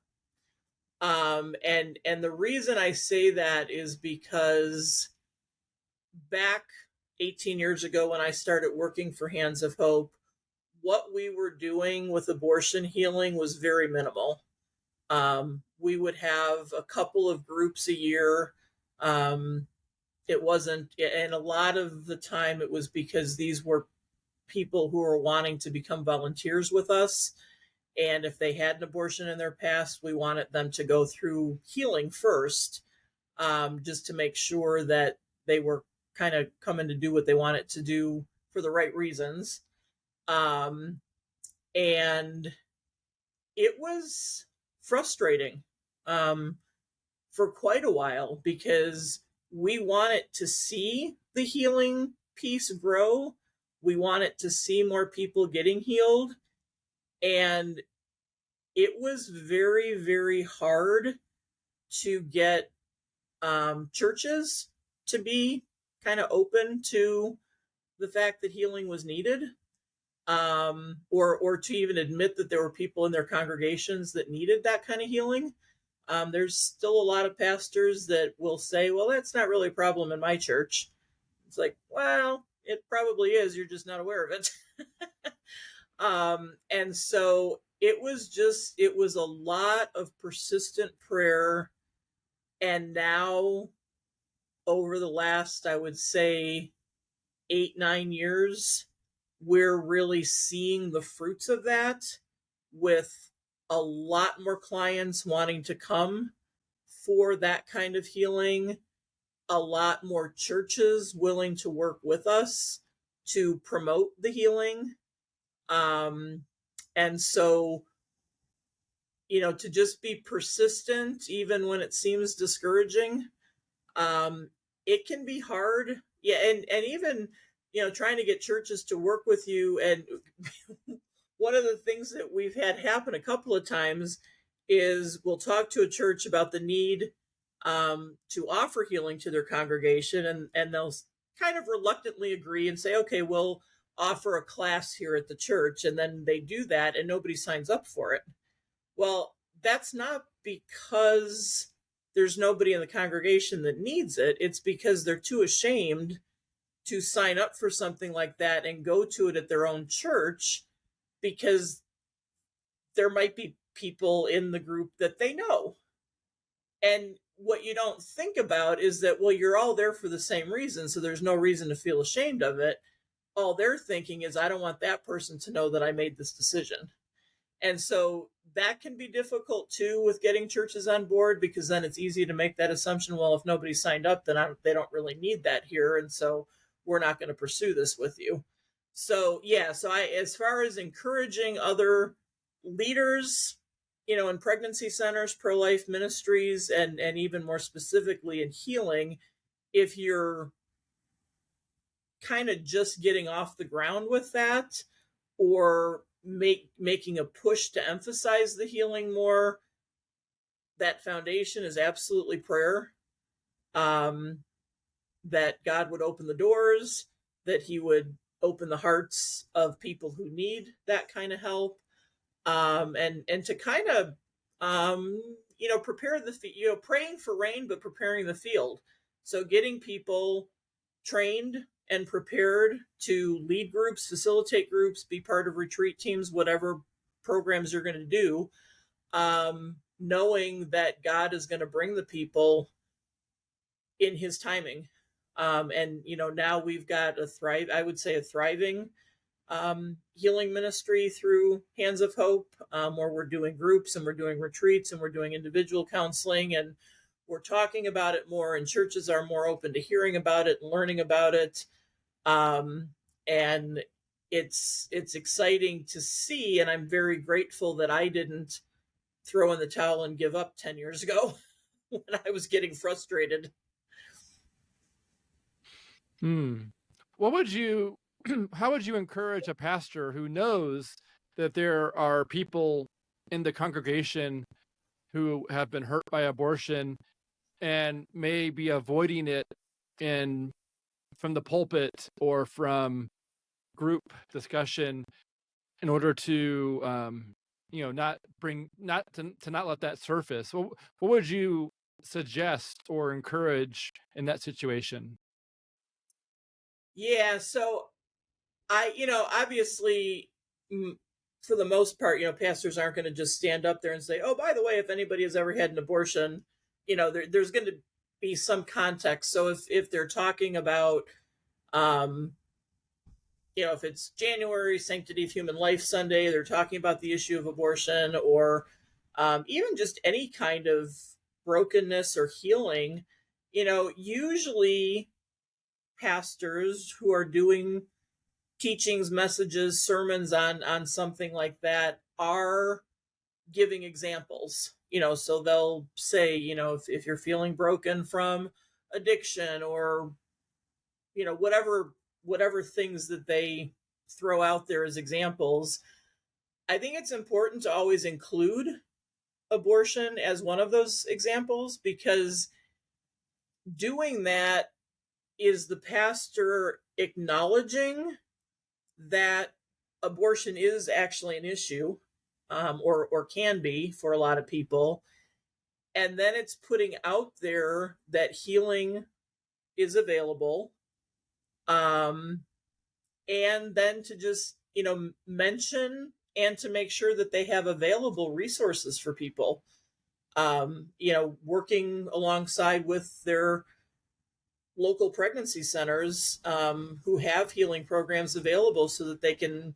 And the reason I say that is because back 18 years ago when I started working for Hands of Hope, what we were doing with abortion healing was very minimal. We would have a couple of groups a year. It wasn't, and a lot of the time it was because these were people who were wanting to become volunteers with us. And if they had an abortion in their past, we wanted them to go through healing first, just to make sure that they were kind of coming to do what they wanted to do for the right reasons. And it was frustrating for quite a while because we wanted to see the healing piece grow. We wanted to see more people getting healed. And it was very, very hard to get churches to be kind of open to the fact that healing was needed, or to even admit that there were people in their congregations that needed that kind of healing. There's still a lot of pastors that will say, well, that's not really a problem in my church. It's like, well, it probably is. You're just not aware of it. And so it was a lot of persistent prayer. And now over the last, I would say 8-9 years, we're really seeing the fruits of that, with a lot more clients wanting to come for that kind of healing, a lot more churches willing to work with us to promote the healing. And so, to just be persistent, even when it seems discouraging, it can be hard. Yeah. And even, trying to get churches to work with you. And one of the things that we've had happen a couple of times is we'll talk to a church about the need to offer healing to their congregation, and they'll kind of reluctantly agree and say, okay, we'll offer a class here at the church. And then they do that and nobody signs up for it. Well, that's not because there's nobody in the congregation that needs it. It's because they're too ashamed to sign up for something like that and go to it at their own church, because there might be people in the group that they know. And what you don't think about is that, well, you're all there for the same reason, so there's no reason to feel ashamed of it. all they're thinking is, I don't want that person to know that I made this decision. And so that can be difficult too with getting churches on board, because then it's easy to make that assumption, well, if nobody signed up, then they don't really need that here, and so we're not going to pursue this with you. So yeah, so as far as encouraging other leaders, in pregnancy centers, pro-life ministries, and even more specifically in healing, if you're kind of just getting off the ground with that, or making a push to emphasize the healing more, that foundation is absolutely prayer. That God would open the doors, that he would open the hearts of people who need that kind of help, and to kind of prepare the praying for rain, but preparing the field. So getting people trained and prepared to lead groups, facilitate groups, be part of retreat teams, whatever programs you're going to do, knowing that God is going to bring the people in his timing. And now we've got a thriving healing ministry through Hands of Hope, where we're doing groups and we're doing retreats and we're doing individual counseling, and we're talking about it more, and churches are more open to hearing about it and learning about it. And it's exciting to see, and I'm very grateful that I didn't throw in the towel and give up 10 years ago when I was getting frustrated. What would you how would you encourage a pastor who knows that there are people in the congregation who have been hurt by abortion and may be avoiding it from the pulpit or from group discussion in order to not let that surface? What would you suggest or encourage in that situation? Yeah, so obviously, for the most part, pastors aren't going to just stand up there and say, oh, by the way, if anybody has ever had an abortion, there's going to be some context. So if they're talking about, if it's January, Sanctity of Human Life Sunday, they're talking about the issue of abortion, or even just any kind of brokenness or healing, usually pastors who are doing teachings, messages, sermons on something like that are giving examples. So they'll say, if you're feeling broken from addiction, or whatever things that they throw out there as examples. I think it's important to always include abortion as one of those examples, because doing that is the pastor acknowledging that abortion is actually an issue, or can be for a lot of people. And then it's putting out there that healing is available. And then to just, mention and to make sure that they have available resources for people, working alongside with their local pregnancy centers, who have healing programs available, so that they can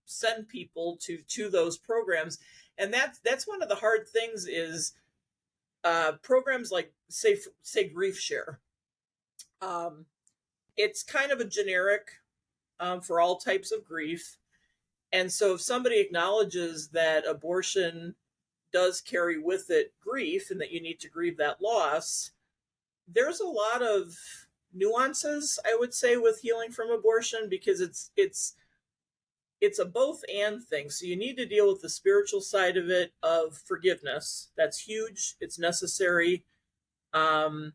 send people to those programs. And that's one of the hard things is programs like say Grief Share. It's kind of a generic for all types of grief. And so if somebody acknowledges that abortion does carry with it grief, and that you need to grieve that loss, there's a lot of nuances, I would say, with healing from abortion, because it's a both and thing. So you need to deal with the spiritual side of it, of forgiveness. That's huge. It's necessary. Not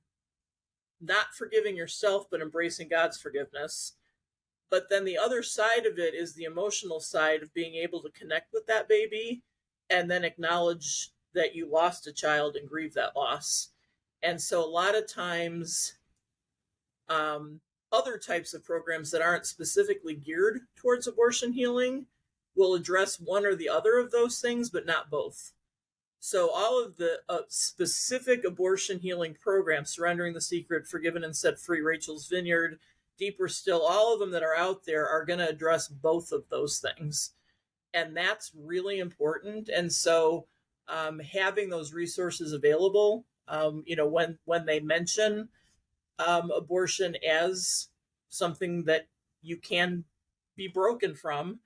forgiving yourself, but embracing God's forgiveness. But then the other side of it is the emotional side of being able to connect with that baby, and then acknowledge that you lost a child and grieve that loss. And so a lot of times, other types of programs that aren't specifically geared towards abortion healing will address one or the other of those things, but not both. So all of the specific abortion healing programs, Surrendering the Secret, Forgiven and Set Free, Rachel's Vineyard, deeper still, all of them that are out there are going to address both of those things. And that's really important. And so having those resources available, when they mention abortion as something that you can be broken from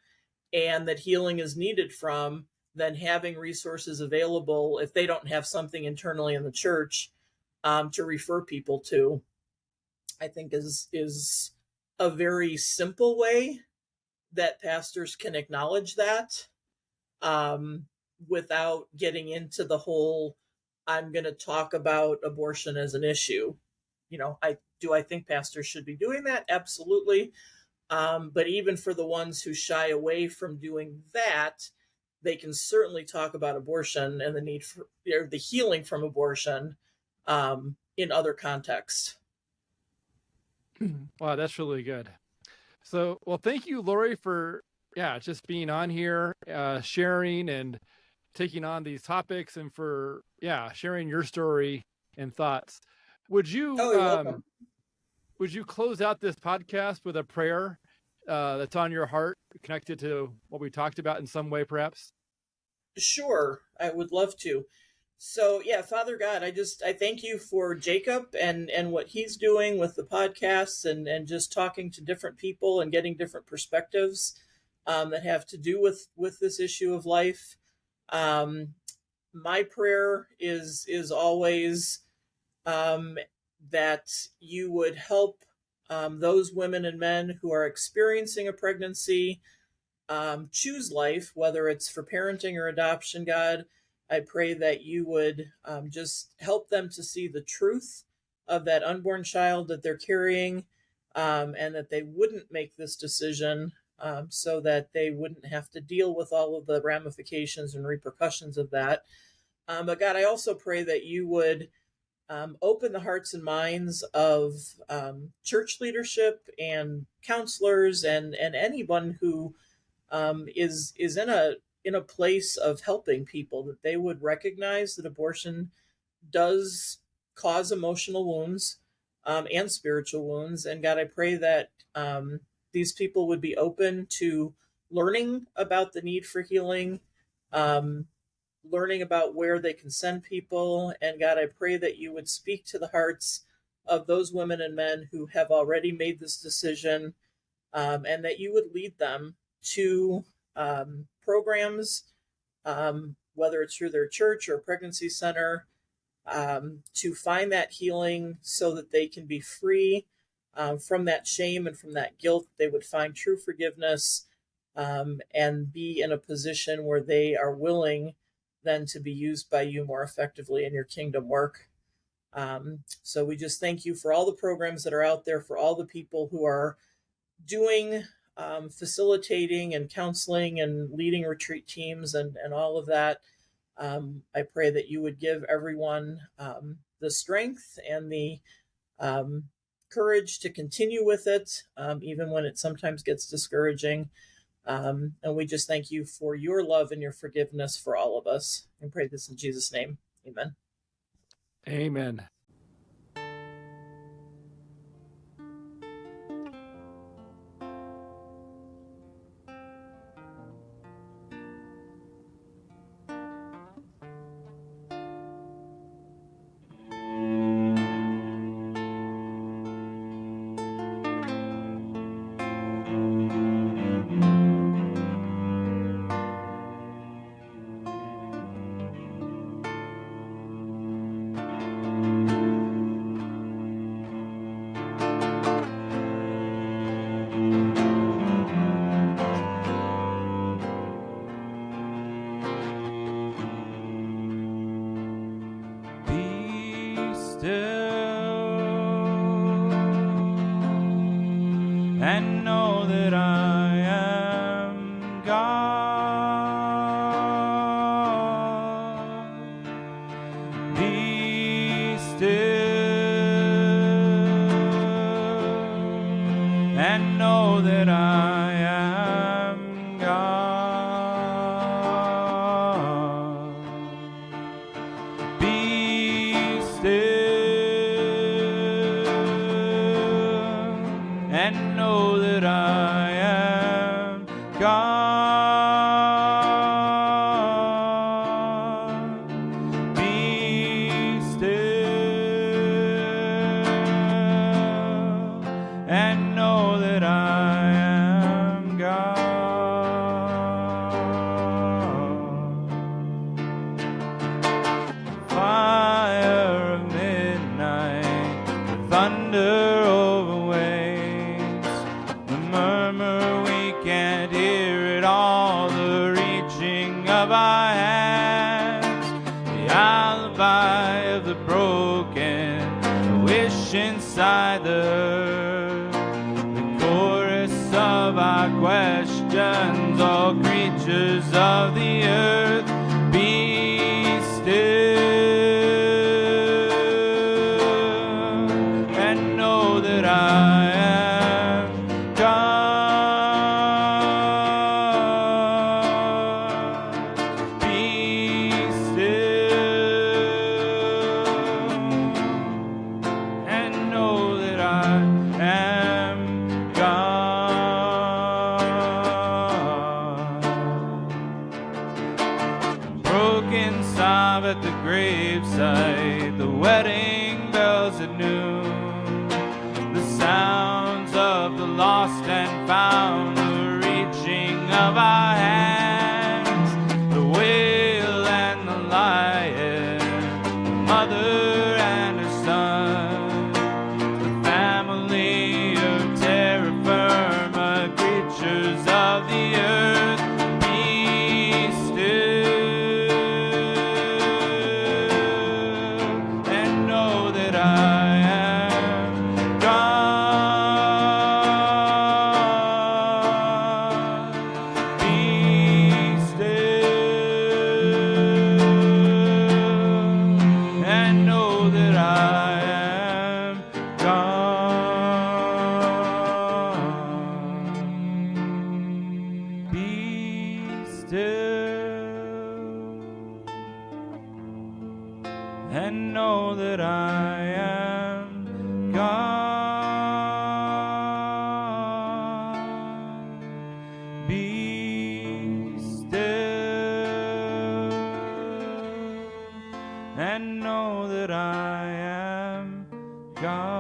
and that healing is needed from, then having resources available if they don't have something internally in the church to refer people to, I think is a very simple way that pastors can acknowledge that without getting into the whole, I'm going to talk about abortion as an issue. I think pastors should be doing that? Absolutely. But even for the ones who shy away from doing that, they can certainly talk about abortion and the need for the healing from abortion in other contexts. Wow, that's really good. So, well, thank you, Lori, for just being on here, sharing and taking on these topics, and for sharing your story and thoughts. Would you you're welcome. Would you close out this podcast with a prayer that's on your heart, connected to what we talked about in some way, perhaps? Sure, I would love to. So, Father God, I thank you for Jacob and what he's doing with the podcasts and just talking to different people and getting different perspectives that have to do with this issue of life. My prayer is always that you would help those women and men who are experiencing a pregnancy choose life, whether it's for parenting or adoption. God, I pray that you would just help them to see the truth of that unborn child that they're carrying, and that they wouldn't make this decision so that they wouldn't have to deal with all of the ramifications and repercussions of that. But God, I also pray that you would open the hearts and minds of church leadership and counselors and anyone who is in a place of helping people, that they would recognize that abortion does cause emotional wounds and spiritual wounds. And God, I pray that these people would be open to learning about the need for healing, learning about where they can send people. And God, I pray that you would speak to the hearts of those women and men who have already made this decision, and that you would lead them to programs, whether it's through their church or pregnancy center, to find that healing so that they can be free from that shame and from that guilt. They would find true forgiveness and be in a position where they are willing then to be used by you more effectively in your kingdom work. So we just thank you for all the programs that are out there, for all the people who are doing facilitating and counseling and leading retreat teams and all of that. I pray that you would give everyone the strength and the courage to continue with it, even when it sometimes gets discouraging. And we just thank you for your love and your forgiveness for all of us. And pray this in Jesus' name. Amen. Amen. And know that I am God. Be still and know that I am God. Be still and lullaby of the broken, a wish inside the earth, the chorus of our questions, all creatures of the earth, be still and know that I am God. Be still and know that I am God. Broken sob at the gravesite, the wedding bells at noon, the sounds of the lost and found, the reaching of our hands, the wail and the lion, the mother and her son, the family of terra firma, creatures of the earth, be still and know that I am God. Be still and know that I am God. Be still and know that I am God. Be still and know that I am God.